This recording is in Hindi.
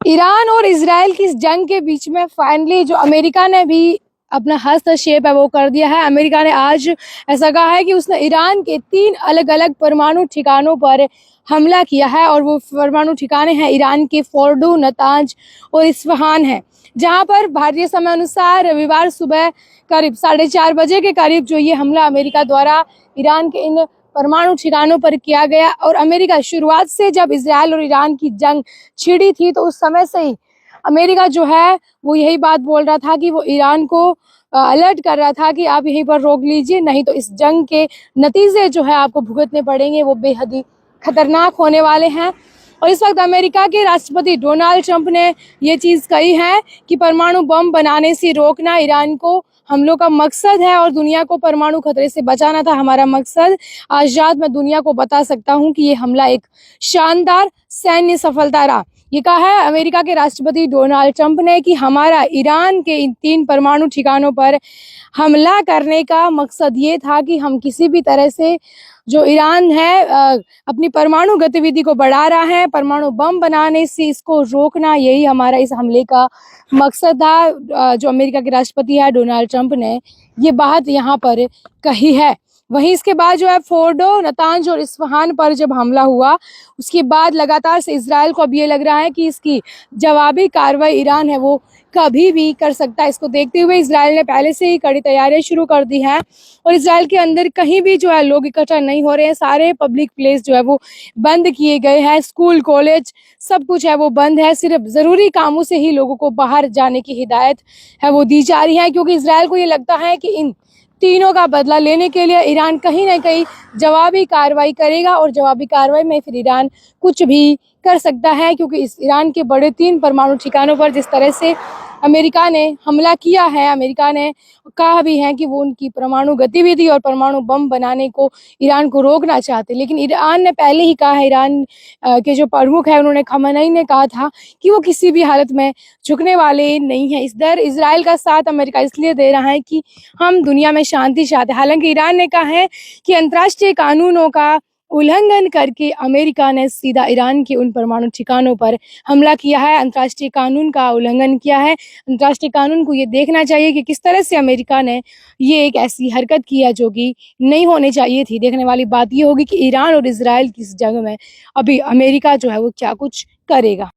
ईरान और इजराइल की इस जंग के बीच में फाइनली जो अमेरिका ने भी अपना हस्तक्षेप है वो कर दिया है। अमेरिका ने आज ऐसा कहा है कि उसने ईरान के 3 अलग अलग परमाणु ठिकानों पर हमला किया है और वो परमाणु ठिकाने हैं ईरान के फोर्डो, नतांज और इस्फहान है, जहां पर भारतीय समय अनुसार रविवार सुबह करीब 4:30 बजे के करीब जो ये हमला अमेरिका द्वारा ईरान के इन परमाणु ठिकानों पर किया गया। और अमेरिका शुरुआत से जब इजराइल और ईरान की जंग छिड़ी थी तो उस समय से ही अमेरिका जो है वो यही बात बोल रहा था कि वो ईरान को अलर्ट कर रहा था कि आप यहीं पर रोक लीजिए, नहीं तो इस जंग के नतीजे जो है आपको भुगतने पड़ेंगे, वो बेहद ही खतरनाक होने वाले हैं। और इस वक्त अमेरिका के राष्ट्रपति डोनाल्ड ट्रंप ने ये चीज़ कही है कि परमाणु बम बनाने से रोकना ईरान को हमलों का मकसद है और दुनिया को परमाणु खतरे से बचाना था हमारा मकसद। आज रात मैं दुनिया को बता सकता हूँ कि ये हमला एक शानदार सैन्य सफलता रहा। ये कहा है अमेरिका के राष्ट्रपति डोनाल्ड ट्रंप ने कि हमारा ईरान के इन 3 परमाणु ठिकानों पर हमला करने का मकसद ये था कि हम किसी भी तरह से जो ईरान है अपनी परमाणु गतिविधि को बढ़ा रहा है, परमाणु बम बनाने से इसको रोकना, यही हमारा इस हमले का मकसद था। जो अमेरिका के राष्ट्रपति है डोनाल्ड ट्रंप ने ये बात यहाँ पर कही है। वहीं इसके बाद जो है फोर्डो, नतांज और इस्फहान पर जब हमला हुआ उसके बाद लगातार से इजराइल को अब ये लग रहा है कि इसकी जवाबी कार्रवाई ईरान है वो कभी भी कर सकता है। इसको देखते हुए इजराइल ने पहले से ही कड़ी तैयारियां शुरू कर दी हैं और इजराइल के अंदर कहीं भी जो है लोग इकट्ठा नहीं हो रहे हैं। सारे पब्लिक प्लेस जो है वो बंद किए गए हैं, स्कूल, कॉलेज सब कुछ है वो बंद है। सिर्फ ज़रूरी कामों से ही लोगों को बाहर जाने की हिदायत है वो दी जा रही है, क्योंकि इजराइल को ये लगता है कि इन तीनों का बदला लेने के लिए ईरान कहीं ना कहीं जवाबी कार्रवाई करेगा और जवाबी कार्रवाई में फिर ईरान कुछ भी कर सकता है, क्योंकि इस ईरान के बड़े 3 परमाणु ठिकानों पर जिस तरह से अमेरिका ने हमला किया है, अमेरिका ने कहा भी है कि वो उनकी परमाणु गतिविधि और परमाणु बम बनाने को ईरान को रोकना चाहते, लेकिन ईरान ने पहले ही कहा है, ईरान के जो प्रमुख है उन्होंने खamenei ने कहा था कि वो किसी भी हालत में झुकने वाले नहीं है। इधर इजराइल का साथ अमेरिका इसलिए दे रहा है कि हम दुनिया में शांति चाहते हैं। हालांकि ईरान ने कहा है कि अंतर्राष्ट्रीय कानूनों का उल्लंघन करके अमेरिका ने सीधा ईरान के उन परमाणु ठिकानों पर हमला किया है, अंतर्राष्ट्रीय कानून का उल्लंघन किया है। अंतर्राष्ट्रीय कानून को ये देखना चाहिए कि किस तरह से अमेरिका ने ये एक ऐसी हरकत की है जो कि नहीं होनी चाहिए थी। देखने वाली बात ये होगी कि ईरान और इजराइल की इस जंग में अभी अमेरिका जो है वो क्या कुछ करेगा।